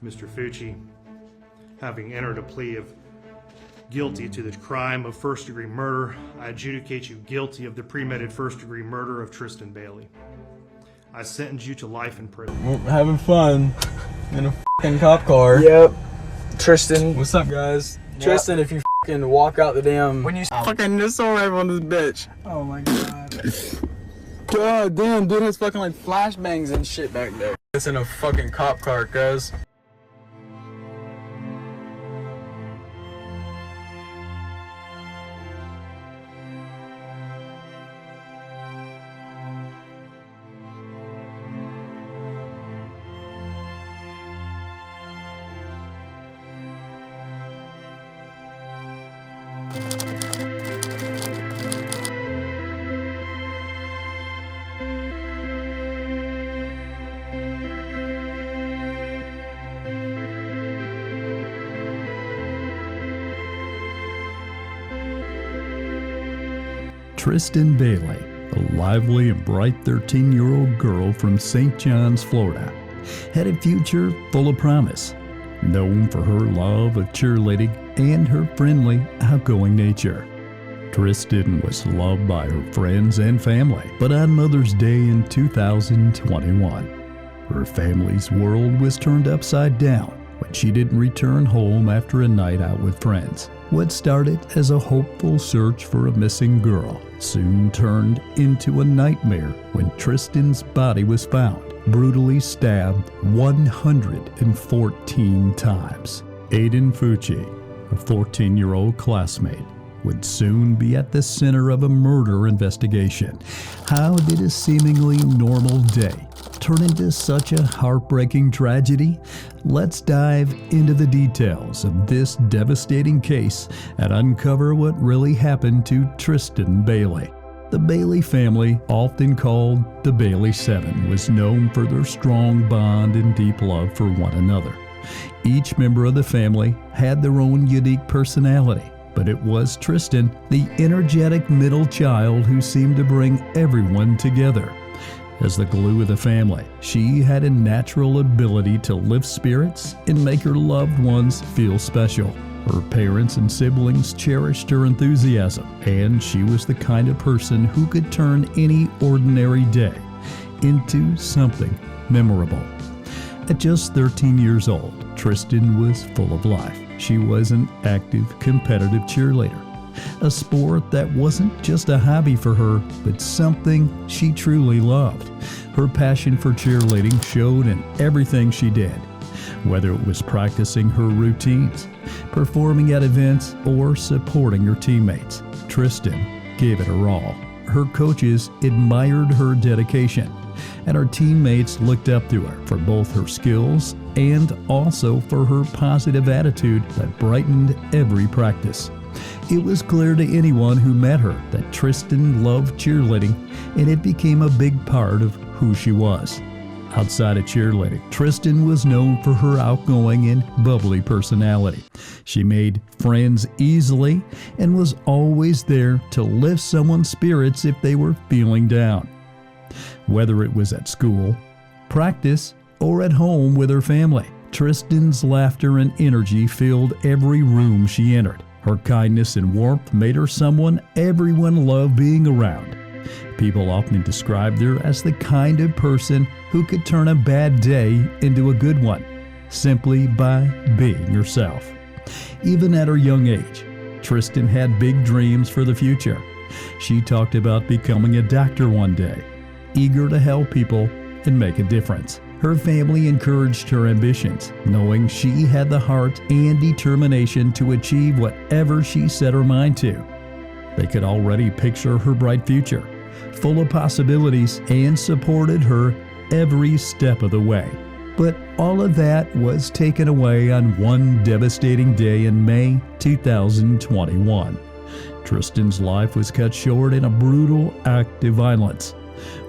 Mr. Fucci, having entered a plea of guilty to the crime of first-degree murder, I adjudicate you guilty of the premeditated first-degree murder of Tristyn Bailey. I sentence you to life in prison. We're having fun in a fucking cop car. Yep. Tristyn. What's up, guys? Yep. Tristyn, if you fucking walk out the damn... When you fucking assault rifle on this bitch. Oh my god. God damn, dude has fucking like flashbangs and shit back there. It's in a fucking cop car, guys. Tristyn Bailey, a lively and bright 13-year-old girl from St. John's, Florida, had a future full of promise. Known for her love of cheerleading and her friendly, outgoing nature, Tristyn was loved by her friends and family. But on Mother's Day in 2021, her family's world was turned upside down when she didn't return home after a night out with friends. What started as a hopeful search for a missing girl soon turned into a nightmare when Tristyn's body was found, brutally stabbed 114 times. Aiden Fucci, a 14-year-old classmate, would soon be at the center of a murder investigation. How did a seemingly normal day turn into such a heartbreaking tragedy? Let's dive into the details of this devastating case and uncover what really happened to Tristyn Bailey. The Bailey family, often called the Bailey Seven, was known for their strong bond and deep love for one another. Each member of the family had their own unique personality, but it was Tristyn, the energetic middle child, who seemed to bring everyone together. As the glue of the family, she had a natural ability to lift spirits and make her loved ones feel special. Her parents and siblings cherished her enthusiasm, and she was the kind of person who could turn any ordinary day into something memorable. At just 13 years old, Tristyn was full of life. She was an active, competitive cheerleader, a sport that wasn't just a hobby for her, but something she truly loved. Her passion for cheerleading showed in everything she did, whether it was practicing her routines, performing at events, or supporting her teammates. Tristyn gave it her all. Her coaches admired her dedication, and her teammates looked up to her for both her skills and also for her positive attitude that brightened every practice. It was clear to anyone who met her that Tristyn loved cheerleading, and it became a big part of who she was. Outside of cheerleading, Tristyn was known for her outgoing and bubbly personality. She made friends easily and was always there to lift someone's spirits if they were feeling down. Whether it was at school, practice, or at home with her family, Tristyn's laughter and energy filled every room she entered. Her kindness and warmth made her someone everyone loved being around. People often described her as the kind of person who could turn a bad day into a good one, simply by being herself. Even at her young age, Tristyn had big dreams for the future. She talked about becoming a doctor one day, eager to help people and make a difference. Her family encouraged her ambitions, knowing she had the heart and determination to achieve whatever she set her mind to. They could already picture her bright future, full of possibilities, and supported her every step of the way. But all of that was taken away on one devastating day in May 2021. Tristyn's life was cut short in a brutal act of violence.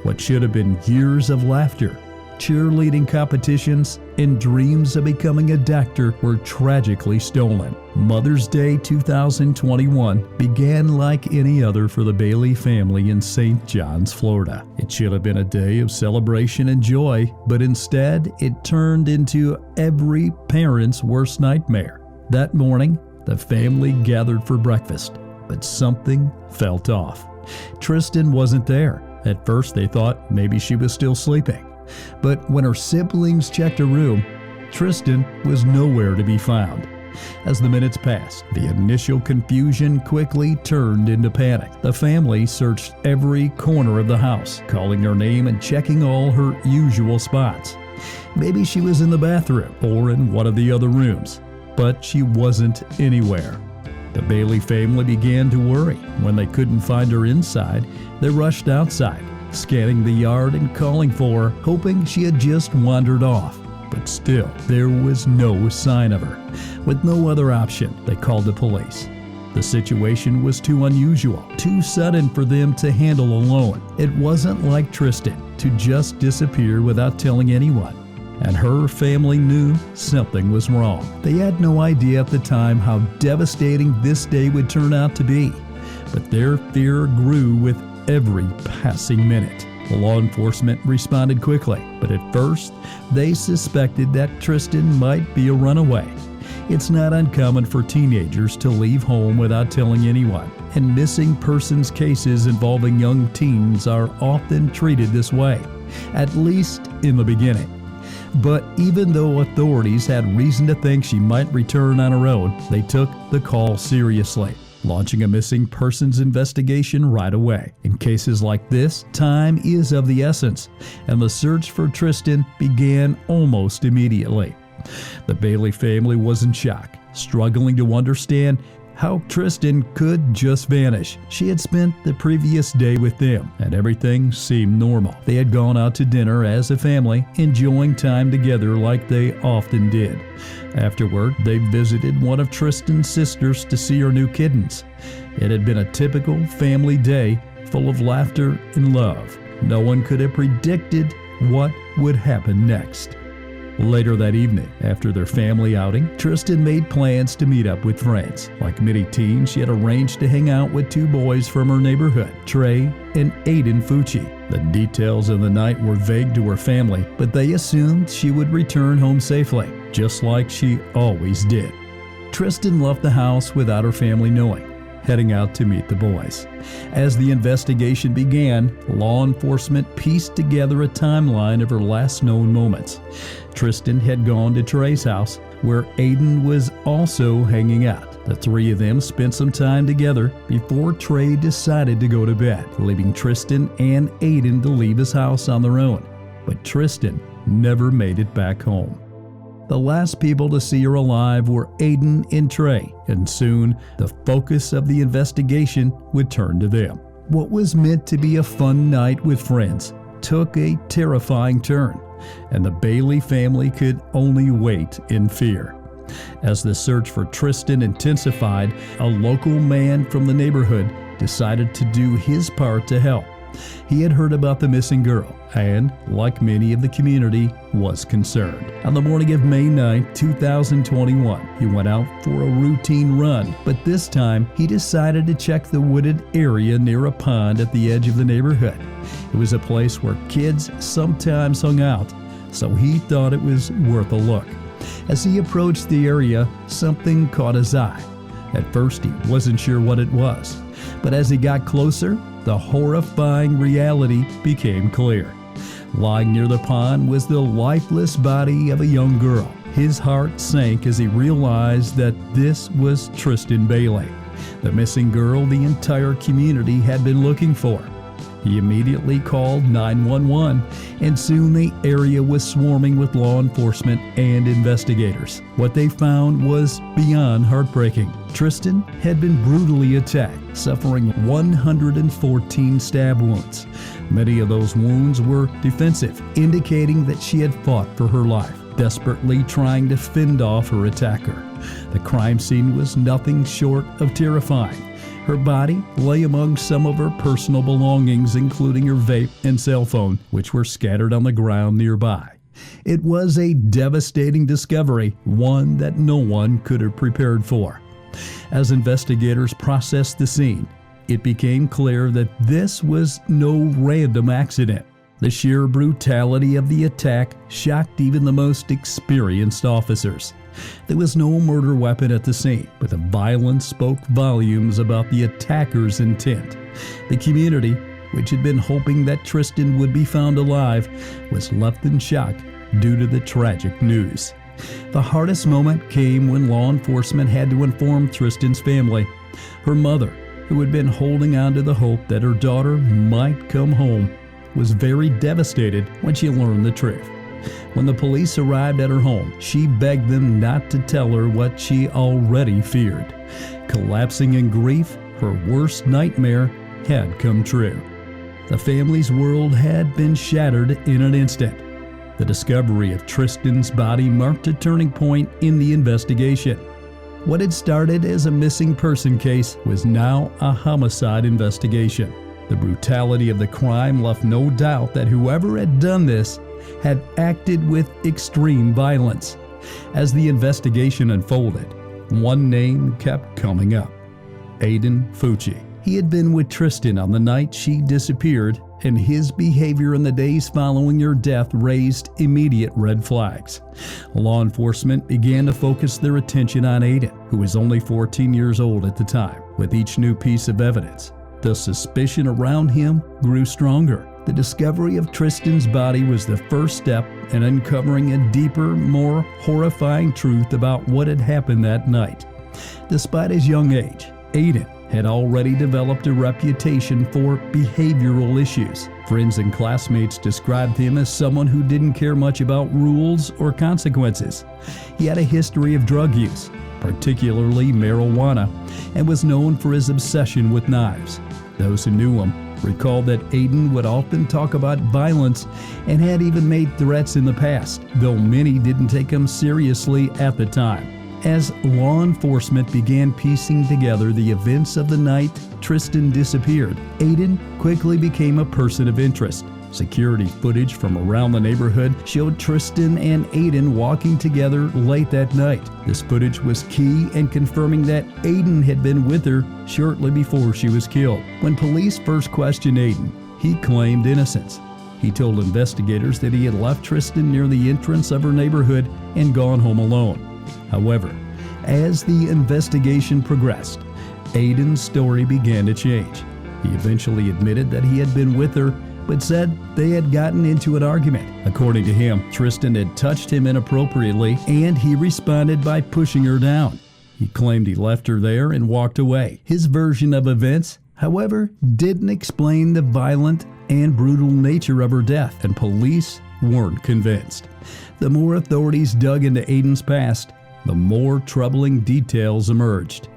What should have been years of laughter, cheerleading competitions, and dreams of becoming a doctor were tragically stolen. Mother's Day 2021 began like any other for the Bailey family in St. John's, Florida. It should have been a day of celebration and joy, but instead it turned into every parent's worst nightmare. That morning, the family gathered for breakfast, but something felt off. Tristyn wasn't there. At first they thought maybe she was still sleeping, but when her siblings checked her room, Tristyn was nowhere to be found. As the minutes passed, the initial confusion quickly turned into panic. The family searched every corner of the house, calling her name and checking all her usual spots. Maybe she was in the bathroom or in one of the other rooms, but she wasn't anywhere. The Bailey family began to worry. When they couldn't find her inside, they rushed outside, scanning the yard and calling for her, hoping she had just wandered off. But still, there was no sign of her. With no other option, they called the police. The situation was too unusual, too sudden for them to handle alone. It wasn't like Tristyn to just disappear without telling anyone. And her family knew something was wrong. They had no idea at the time how devastating this day would turn out to be. But their fear grew with every passing minute. Law enforcement responded quickly, but at first, they suspected that Tristyn might be a runaway. It's not uncommon for teenagers to leave home without telling anyone, and missing persons cases involving young teens are often treated this way, at least in the beginning. But even though authorities had reason to think she might return on her own, they took the call seriously, launching a missing persons investigation right away. In cases like this, time is of the essence, and the search for Tristyn began almost immediately. The Bailey family was in shock, struggling to understand how Tristyn could just vanish. She had spent the previous day with them, and everything seemed normal. They had gone out to dinner as a family, enjoying time together like they often did. Afterward, they visited one of Tristyn's sisters to see her new kittens. It had been a typical family day, full of laughter and love. No one could have predicted what would happen next. Later that evening, after their family outing, Tristyn made plans to meet up with friends. Like many teens, she had arranged to hang out with two boys from her neighborhood, Trey and Aiden Fucci. The details of the night were vague to her family, but they assumed she would return home safely, just like she always did. Tristyn left the house without her family knowing, heading out to meet the boys. As the investigation began, law enforcement pieced together a timeline of her last known moments. Tristyn had gone to Trey's house, where Aiden was also hanging out. The three of them spent some time together before Trey decided to go to bed, leaving Tristyn and Aiden to leave his house on their own. But Tristyn never made it back home. The last people to see her alive were Aiden and Trey, and soon the focus of the investigation would turn to them. What was meant to be a fun night with friends took a terrifying turn, and the Bailey family could only wait in fear. As the search for Tristyn intensified, a local man from the neighborhood decided to do his part to help. He had heard about the missing girl and, like many of the community, was concerned. On the morning of May 9, 2021, he went out for a routine run, but this time he decided to check the wooded area near a pond at the edge of the neighborhood. It was a place where kids sometimes hung out, so he thought it was worth a look. As he approached the area, something caught his eye. At first, he wasn't sure what it was, but as he got closer, the horrifying reality became clear. Lying near the pond was the lifeless body of a young girl. His heart sank as he realized that this was Tristyn Bailey, the missing girl the entire community had been looking for. He immediately called 911, and soon the area was swarming with law enforcement and investigators. What they found was beyond heartbreaking. Tristyn had been brutally attacked, suffering 114 stab wounds. Many of those wounds were defensive, indicating that she had fought for her life, desperately trying to fend off her attacker. The crime scene was nothing short of terrifying. Her body lay among some of her personal belongings, including her vape and cell phone, which were scattered on the ground nearby. It was a devastating discovery, one that no one could have prepared for. As investigators processed the scene, it became clear that this was no random accident. The sheer brutality of the attack shocked even the most experienced officers. There was no murder weapon at the scene, but the violence spoke volumes about the attacker's intent. The community, which had been hoping that Tristyn would be found alive, was left in shock due to the tragic news. The hardest moment came when law enforcement had to inform Tristyn's family. Her mother, who had been holding on to the hope that her daughter might come home, was very devastated when she learned the truth. When the police arrived at her home, she begged them not to tell her what she already feared. Collapsing in grief, her worst nightmare had come true. The family's world had been shattered in an instant. The discovery of Tristyn's body marked a turning point in the investigation. What had started as a missing person case was now a homicide investigation. The brutality of the crime left no doubt that whoever had done this had acted with extreme violence. As the investigation unfolded, one name kept coming up: Aiden Fucci. He had been with Tristyn on the night she disappeared, and his behavior in the days following her death raised immediate red flags. Law enforcement began to focus their attention on Aiden, who was only 14 years old at the time. With each new piece of evidence, the suspicion around him grew stronger. The discovery of Tristyn's body was the first step in uncovering a deeper, more horrifying truth about what had happened that night. Despite his young age, Aiden had already developed a reputation for behavioral issues. Friends and classmates described him as someone who didn't care much about rules or consequences. He had a history of drug use, particularly marijuana, and was known for his obsession with knives. Those who knew him recalled that Aiden would often talk about violence and had even made threats in the past, though many didn't take him seriously at the time. As law enforcement began piecing together the events of the night Tristyn disappeared, Aiden quickly became a person of interest. Security footage from around the neighborhood showed Tristyn and Aiden walking together late that night. This footage was key in confirming that Aiden had been with her shortly before she was killed. When police first questioned Aiden, he claimed innocence. He told investigators that he had left Tristyn near the entrance of her neighborhood and gone home alone. However, as the investigation progressed, Aiden's story began to change. He eventually admitted that he had been with her, but said they had gotten into an argument. According to him, Tristyn had touched him inappropriately, and he responded by pushing her down. He claimed he left her there and walked away. His version of events, however, didn't explain the violent and brutal nature of her death, and police weren't convinced. The more authorities dug into Aiden's past, the more troubling details emerged.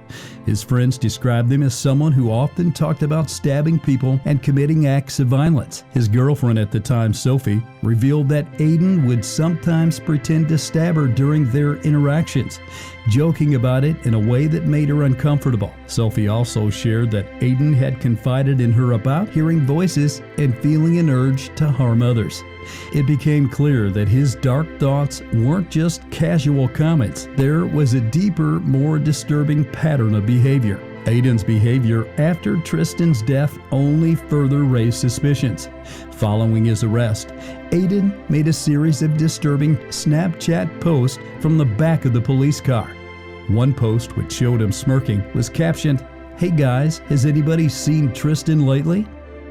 His friends described him as someone who often talked about stabbing people and committing acts of violence. His girlfriend at the time, Sophie, revealed that Aiden would sometimes pretend to stab her during their interactions, joking about it in a way that made her uncomfortable. Sophie also shared that Aiden had confided in her about hearing voices and feeling an urge to harm others. It became clear that his dark thoughts weren't just casual comments. There was a deeper, more disturbing pattern of behavior. Aiden's behavior after Tristyn's death only further raised suspicions. Following his arrest, Aiden made a series of disturbing Snapchat posts from the back of the police car. One post, which showed him smirking, was captioned, "Hey guys, has anybody seen Tristyn lately?"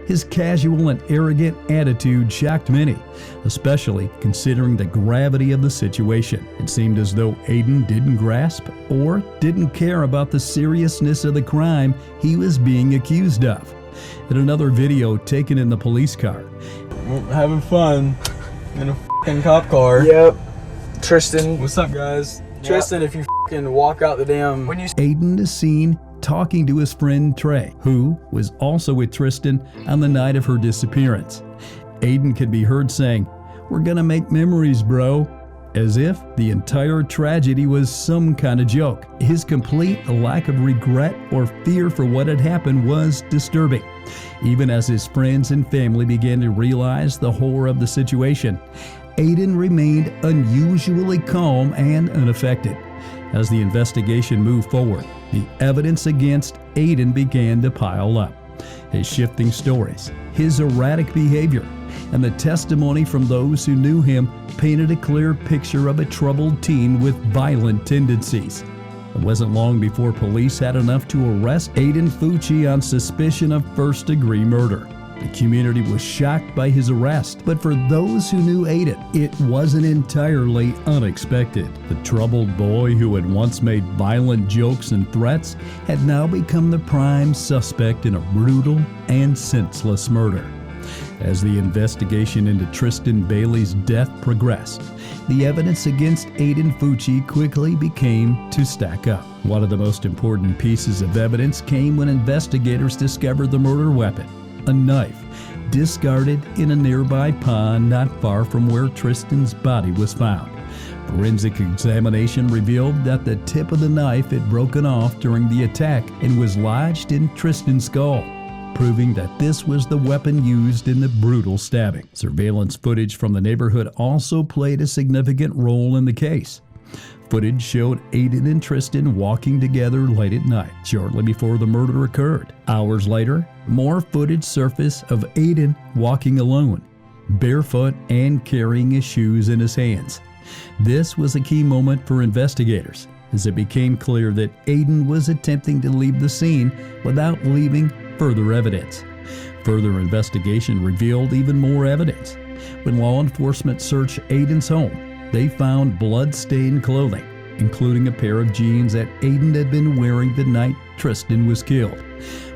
His casual and arrogant attitude shocked many, especially considering the gravity of the situation. It seemed as though Aiden didn't grasp or didn't care about the seriousness of the crime he was being accused of. In another video taken in the police car, Having fun in a f***ing cop car. Yep. Tristyn. What's up, guys? Tristyn, if you f***ing walk out the damn... Aiden is seen talking to his friend Trey, who was also with Tristyn on the night of her disappearance. Aiden can be heard saying, "We're gonna make memories, bro," as if the entire tragedy was some kind of joke. His complete lack of regret or fear for what had happened was disturbing. Even as his friends and family began to realize the horror of the situation, Aiden remained unusually calm and unaffected. As the investigation moved forward, the evidence against Aiden began to pile up. His shifting stories, his erratic behavior, and the testimony from those who knew him painted a clear picture of a troubled teen with violent tendencies. It wasn't long before police had enough to arrest Aiden Fucci on suspicion of first-degree murder. The community was shocked by his arrest, but for those who knew Aiden, it wasn't entirely unexpected. The troubled boy who had once made violent jokes and threats had now become the prime suspect in a brutal and senseless murder. As the investigation into Tristyn Bailey's death progressed, the evidence against Aiden Fucci quickly became to stack up. One of the most important pieces of evidence came when investigators discovered the murder weapon, a knife discarded in a nearby pond not far from where Tristyn's body was found. Forensic examination revealed that the tip of the knife had broken off during the attack and was lodged in Tristyn's skull, proving that this was the weapon used in the brutal stabbing. Surveillance footage from the neighborhood also played a significant role in the case. Footage showed Aiden and Tristyn walking together late at night, shortly before the murder occurred. Hours later, more footage surfaced of Aiden walking alone, barefoot and carrying his shoes in his hands. This was a key moment for investigators, as it became clear that Aiden was attempting to leave the scene without leaving further evidence. Further investigation revealed even more evidence. When law enforcement searched Aiden's home, they found blood-stained clothing, including a pair of jeans that Aiden had been wearing the night Tristyn was killed.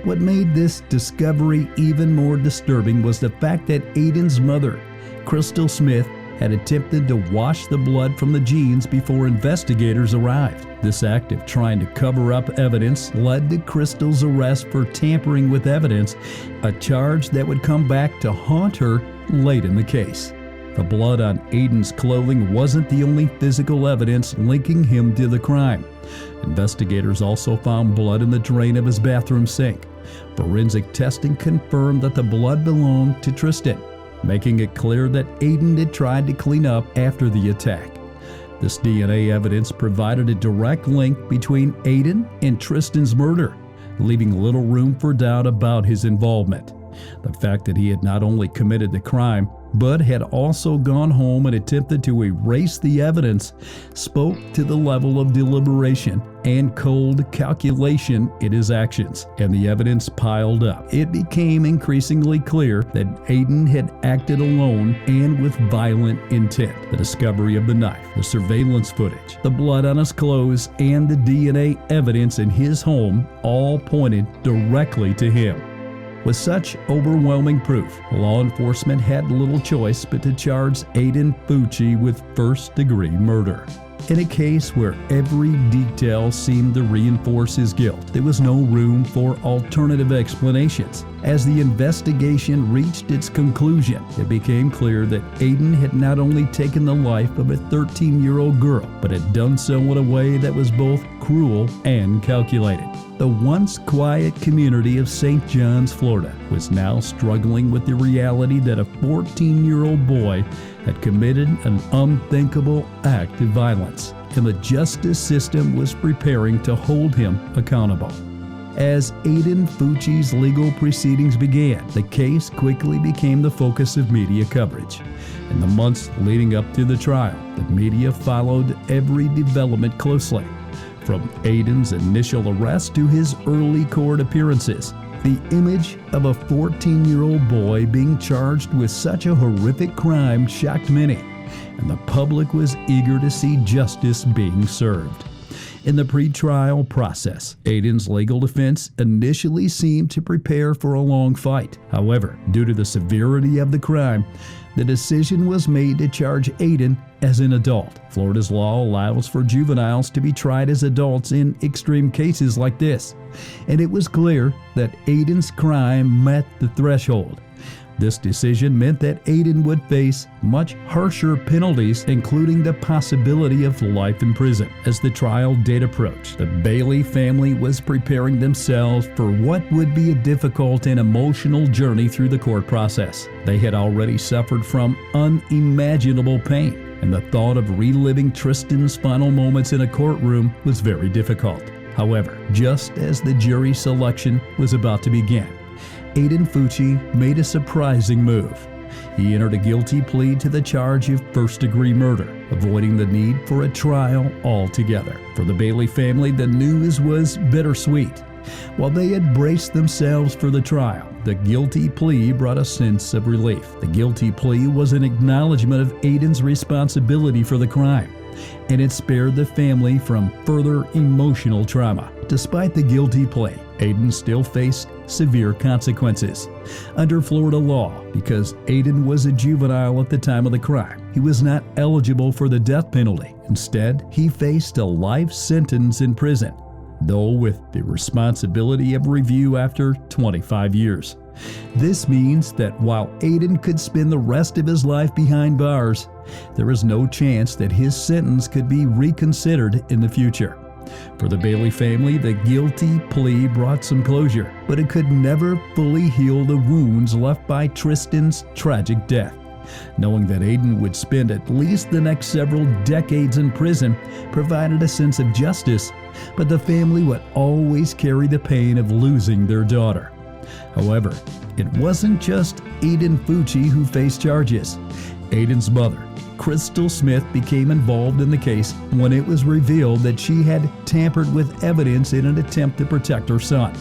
What made this discovery even more disturbing was the fact that Aiden's mother, Crystal Smith, had attempted to wash the blood from the jeans before investigators arrived. This act of trying to cover up evidence led to Crystal's arrest for tampering with evidence, a charge that would come back to haunt her late in the case. The blood on Aiden's clothing wasn't the only physical evidence linking him to the crime. Investigators also found blood in the drain of his bathroom sink. Forensic testing confirmed that the blood belonged to Tristyn, making it clear that Aiden had tried to clean up after the attack. This DNA evidence provided a direct link between Aiden and Tristyn's murder, leaving little room for doubt about his involvement. The fact that he had not only committed the crime, but had also gone home and attempted to erase the evidence spoke to the level of deliberation and cold calculation in his actions, and the evidence piled up. It became increasingly clear that Aiden had acted alone and with violent intent. The discovery of the knife, the surveillance footage, the blood on his clothes, and the DNA evidence in his home all pointed directly to him. With such overwhelming proof, law enforcement had little choice but to charge Aiden Fucci with first-degree murder. In a case where every detail seemed to reinforce his guilt, there was no room for alternative explanations. As the investigation reached its conclusion, it became clear that Aiden had not only taken the life of a 13-year-old girl, but had done so in a way that was both cruel and calculated. The once quiet community of St. John's, Florida, was now struggling with the reality that a 14-year-old boy had committed an unthinkable act of violence, and the justice system was preparing to hold him accountable. As Aiden Fucci's legal proceedings began, the case quickly became the focus of media coverage. In the months leading up to the trial, the media followed every development closely, from Aiden's initial arrest to his early court appearances. The image of a 14-year-old boy being charged with such a horrific crime shocked many, and the public was eager to see justice being served. In the pre-trial process, Aiden's legal defense initially seemed to prepare for a long fight. However, due to the severity of the crime, the decision was made to charge Aiden as an adult. Florida's law allows for juveniles to be tried as adults in extreme cases like this, and it was clear that Aiden's crime met the threshold. This decision meant that Aiden would face much harsher penalties, including the possibility of life in prison. As the trial date approached, the Bailey family was preparing themselves for what would be a difficult and emotional journey through the court process. They had already suffered from unimaginable pain, and the thought of reliving Tristyn's final moments in a courtroom was very difficult. However, just as the jury selection was about to begin, Aiden Fucci made a surprising move. He entered a guilty plea to the charge of first-degree murder, avoiding the need for a trial altogether. For the Bailey family, the news was bittersweet. While they had braced themselves for the trial, the guilty plea brought a sense of relief. The guilty plea was an acknowledgement of Aiden's responsibility for the crime, and it spared the family from further emotional trauma. Despite the guilty plea, Aiden still faced severe consequences. Under Florida law, because Aiden was a juvenile at the time of the crime, he was not eligible for the death penalty. Instead, he faced a life sentence in prison, though with the responsibility of review after 25 years. This means that while Aiden could spend the rest of his life behind bars, there is no chance that his sentence could be reconsidered in the future. For the Bailey family, the guilty plea brought some closure, but it could never fully heal the wounds left by Tristyn's tragic death. Knowing that Aiden would spend at least the next several decades in prison provided a sense of justice, but the family would always carry the pain of losing their daughter. However, it wasn't just Aiden Fucci who faced charges. Aiden's mother, Crystal Smith, became involved in the case when it was revealed that she had tampered with evidence in an attempt to protect her son.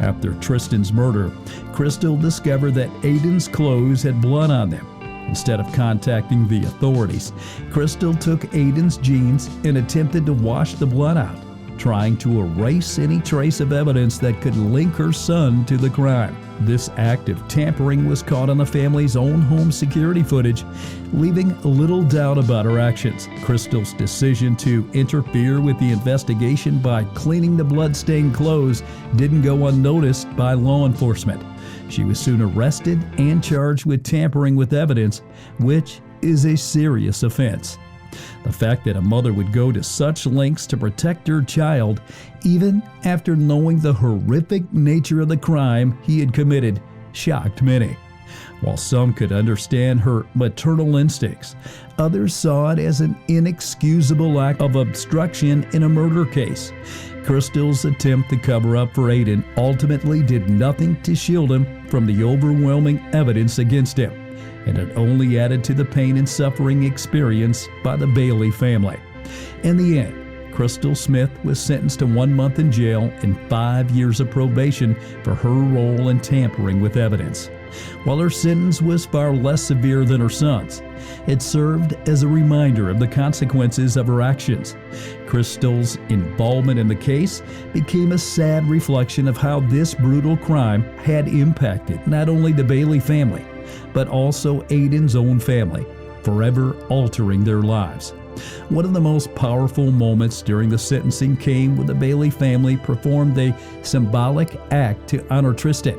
After Tristyn's murder, Crystal discovered that Aiden's clothes had blood on them. Instead of contacting the authorities, Crystal took Aiden's jeans and attempted to wash the blood out, trying to erase any trace of evidence that could link her son to the crime. This act of tampering was caught on the family's own home security footage, leaving little doubt about her actions. Crystal's decision to interfere with the investigation by cleaning the blood-stained clothes didn't go unnoticed by law enforcement. She was soon arrested and charged with tampering with evidence, which is a serious offense. The fact that a mother would go to such lengths to protect her child, even after knowing the horrific nature of the crime he had committed, shocked many. While some could understand her maternal instincts, others saw it as an inexcusable act of obstruction in a murder case. Crystal's attempt to cover up for Aiden ultimately did nothing to shield him from the overwhelming evidence against him, and it only added to the pain and suffering experienced by the Bailey family. In the end, Crystal Smith was sentenced to 1 month in jail and 5 years of probation for her role in tampering with evidence. While her sentence was far less severe than her son's, it served as a reminder of the consequences of her actions. Crystal's involvement in the case became a sad reflection of how this brutal crime had impacted not only the Bailey family, but also Aiden's own family, forever altering their lives. One of the most powerful moments during the sentencing came when the Bailey family performed a symbolic act to honor Tristyn.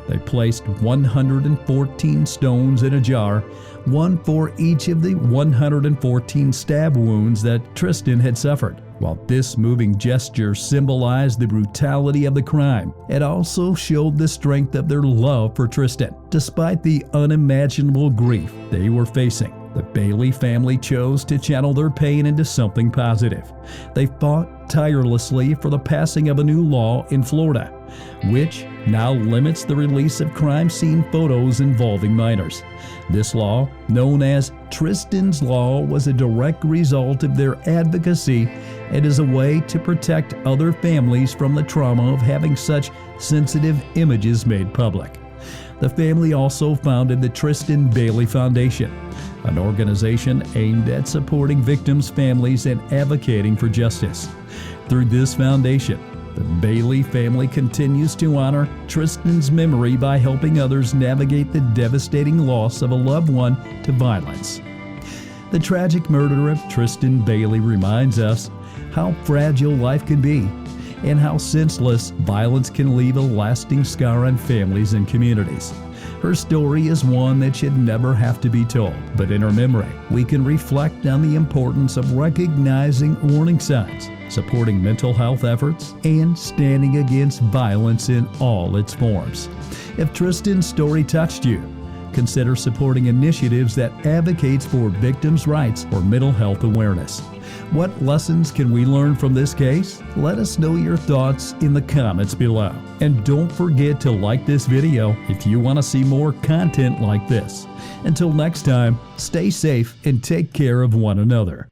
They placed 114 stones in a jar, one for each of the 114 stab wounds that Tristyn had suffered. While this moving gesture symbolized the brutality of the crime, it also showed the strength of their love for Tristyn. Despite the unimaginable grief they were facing, the Bailey family chose to channel their pain into something positive. They fought tirelessly for the passing of a new law in Florida, which now limits the release of crime scene photos involving minors. This law, known as Tristyn's Law, was a direct result of their advocacy and is a way to protect other families from the trauma of having such sensitive images made public. The family also founded the Tristyn Bailey Foundation, an organization aimed at supporting victims' families and advocating for justice. Through this foundation, the Bailey family continues to honor Tristyn's memory by helping others navigate the devastating loss of a loved one to violence. The tragic murder of Tristyn Bailey reminds us how fragile life can be and how senseless violence can leave a lasting scar on families and communities. Her story is one that should never have to be told, but in her memory, we can reflect on the importance of recognizing warning signs, supporting mental health efforts, and standing against violence in all its forms. If Tristyn's story touched you, consider supporting initiatives that advocates for victims' rights or mental health awareness. What lessons can we learn from this case? Let us know your thoughts in the comments below. And don't forget to like this video if you want to see more content like this. Until next time, stay safe and take care of one another.